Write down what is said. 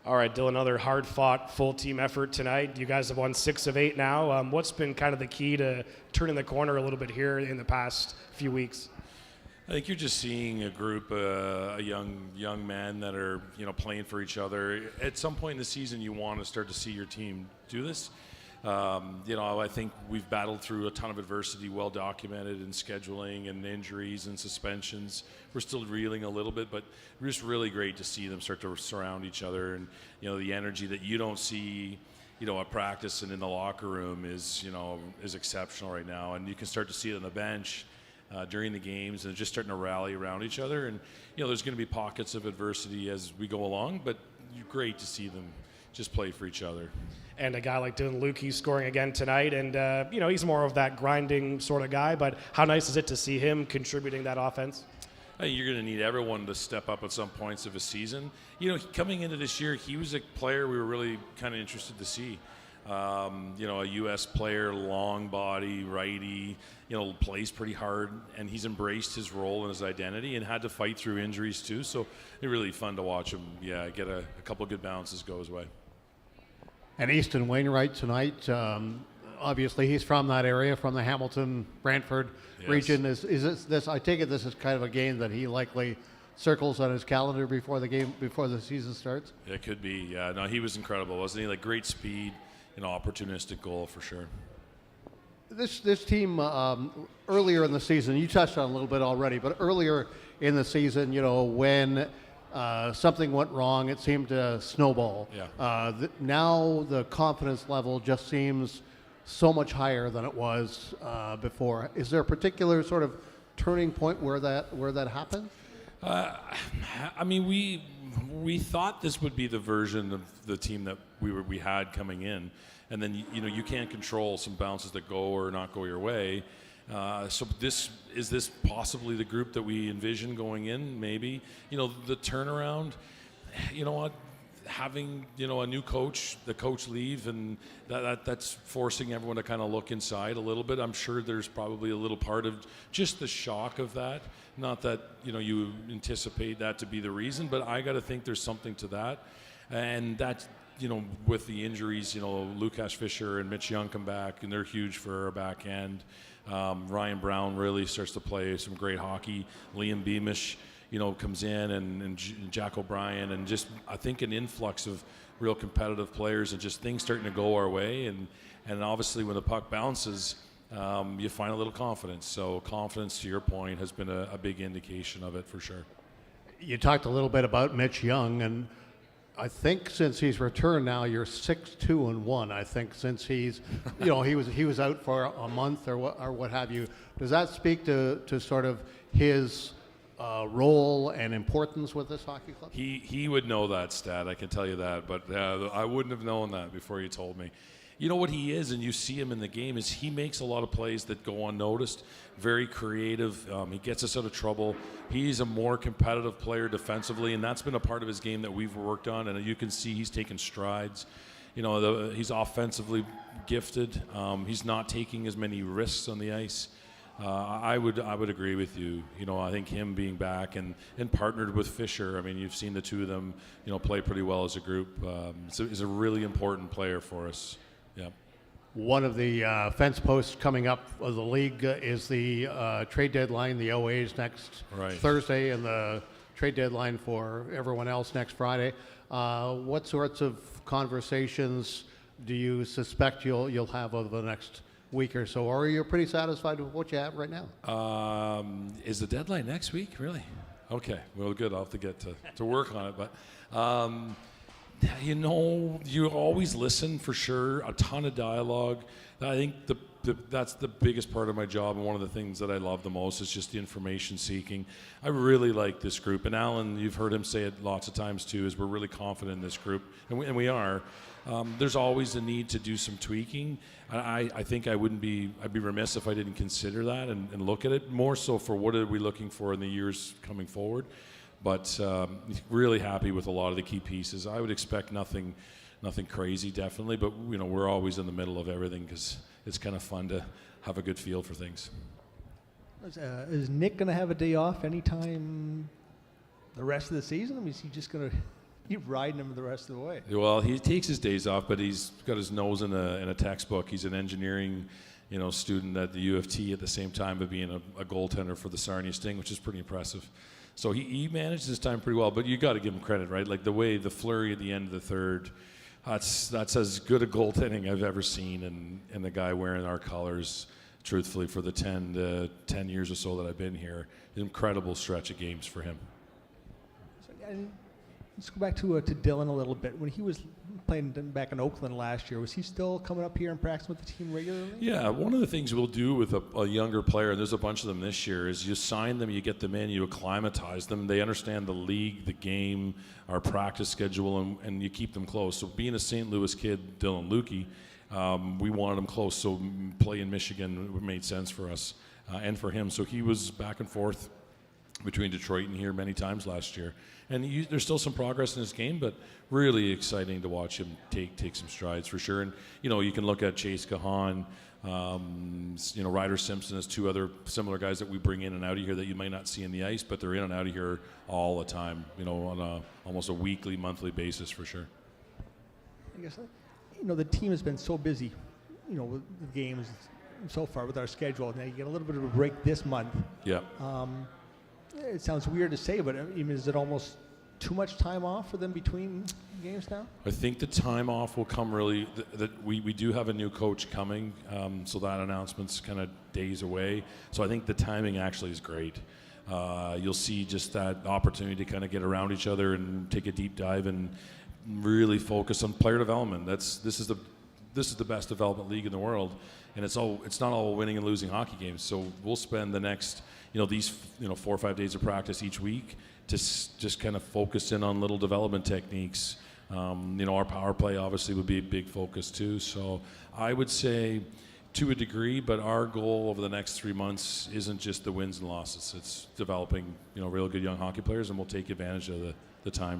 All right, Dylan, another hard-fought, full-team effort tonight. You guys have won 6 of 8 now. What's been kind of the key to turning the corner a little bit here in the past few weeks? I think you're just seeing a group, a young men that are, playing for each other. At some point in the season, you want to start to see your team do this. I think we've battled through a ton of adversity, well documented in scheduling and injuries and suspensions. We're still reeling a little bit, but it's just really great to see them start to surround each other, and the energy that you don't see, at practice and in the locker room is exceptional right now, and you can start to see it on the bench during the games, and just starting to rally around each other. And there's going to be pockets of adversity as we go along, but great to see them just play for each other. And a guy like Dylan Luke, he's scoring again tonight, and he's more of that grinding sort of guy, but how nice is it to see him contributing that offense? I think you're going to need everyone to step up at some points of a season. Coming into this year, he was a player we were really kind of interested to see. A U.S. player, long body, righty, plays pretty hard, and he's embraced his role and his identity and had to fight through injuries too, so it's really fun to watch him, get a couple of good bounces go his way. And Easton Wainwright tonight, obviously he's from that area, from the Hamilton, Brantford region. Is this? I take it this is kind of a game that he likely circles on his calendar before the season starts? It could be, yeah. No, he was incredible, wasn't he? Like, great speed, opportunistic goal for sure. This team, earlier in the season, you touched on a little bit already, but earlier in the season, when something went wrong, it seemed to snowball. Yeah. Now the confidence level just seems so much higher than it was before. Is there a particular sort of turning point where that happened? We thought this would be the version of the team that we had coming in, and then you can't control some bounces that go or not go your way. So is this possibly the group that we envision going in? Maybe. The turnaround, what, having a new coach, the coach leave, and that's forcing everyone to kind of look inside a little bit. I'm sure there's probably a little part of just the shock of that. Not that you anticipate that to be the reason, but I got to think there's something to that, and that. With the injuries, Lukasz Fischer and Mitch Young come back, and they're huge for our back end. Ryan Brown really starts to play some great hockey. Liam Beamish, comes in, and Jack O'Brien, and just I think an influx of real competitive players, and just things starting to go our way. And obviously when the puck bounces, you find a little confidence. So confidence, to your point, has been a big indication of it for sure. You talked a little bit about Mitch Young, and I think since he's returned now, you're 6-2-1. I think since he's, he was out for a month or what have you. Does that speak to sort of his role and importance with this hockey club? He would know that stat, I can tell you that, but I wouldn't have known that before you told me. What he is, and you see him in the game, is he makes a lot of plays that go unnoticed, very creative. He gets us out of trouble. He's a more competitive player defensively, and that's been a part of his game that we've worked on, and you can see he's taken strides. He's offensively gifted. He's not taking as many risks on the ice. I would agree with you. I think him being back and partnered with Fischer, you've seen the two of them, play pretty well as a group. He's a really important player for us. Yeah. One of the fence posts coming up of the league is the trade deadline. The OA's next Thursday, and the trade deadline for everyone else next Friday. What sorts of conversations do you suspect you'll have over the next week or so, or are you pretty satisfied with what you have right now? Is the deadline next week? Really? Okay. Well, good. I'll have to get to work on it, but. You always listen for sure, a ton of dialogue. I think that's the biggest part of my job, and one of the things that I love the most is just the information seeking. I really like this group, and Alan, you've heard him say it lots of times too, is we're really confident in this group, and we are. There's always a need to do some tweaking. I think I'd be remiss if I didn't consider that and look at it more so for what are we looking for in the years coming forward. But really happy with a lot of the key pieces. I would expect nothing crazy, definitely, but we're always in the middle of everything because it's kind of fun to have a good feel for things. Is Nick going to have a day off anytime the rest of the season? Is he just going to keep riding him the rest of the way. Well, he takes his days off, but he's got his nose in a textbook. He's an engineering, student at the U of T at the same time of being a goaltender for the Sarnia Sting, which is pretty impressive. So he managed his time pretty well, but you got to give him credit, right? Like the flurry at the end of the third, that's as good a goaltending I've ever seen, and the guy wearing our colors, truthfully, for the 10 years or so that I've been here, incredible stretch of games for him. And let's go back to Dylan a little bit. When he was playing back in Oakland last year, was he still coming up here and practicing with the team regularly? Yeah, one of the things we'll do with a younger player, and there's a bunch of them this year, is you sign them, you get them in, you acclimatize them. They understand the league, the game, our practice schedule, and you keep them close. So being a St. Louis kid, Dylan Lukey, we wanted him close, so play in Michigan made sense for us and for him. So he was back and forth between Detroit and here many times last year. And there's still some progress in his game, but really exciting to watch him take some strides for sure. And, you can look at Chase Kahan, Ryder Simpson as two other similar guys that we bring in and out of here that you might not see in the ice, but they're in and out of here all the time, on almost a weekly, monthly basis for sure. I guess, the team has been so busy, with the games so far with our schedule. Now you get a little bit of a break this month. Yeah. It sounds weird to say, but is it almost too much time off for them between games now? I think the time off will come really. We do have a new coach coming, so that announcement's kind of days away. So I think the timing actually is great. You'll see just that opportunity to kind of get around each other and take a deep dive and really focus on player development. This is the best development league in the world, and it's not all winning and losing hockey games. So we'll spend the next these 4 or 5 days of practice each week to just kind of focus in on little development techniques. Our power play obviously would be a big focus too. So I would say to a degree, but our goal over the next 3 months isn't just the wins and losses. It's developing real good young hockey players, and we'll take advantage of the time.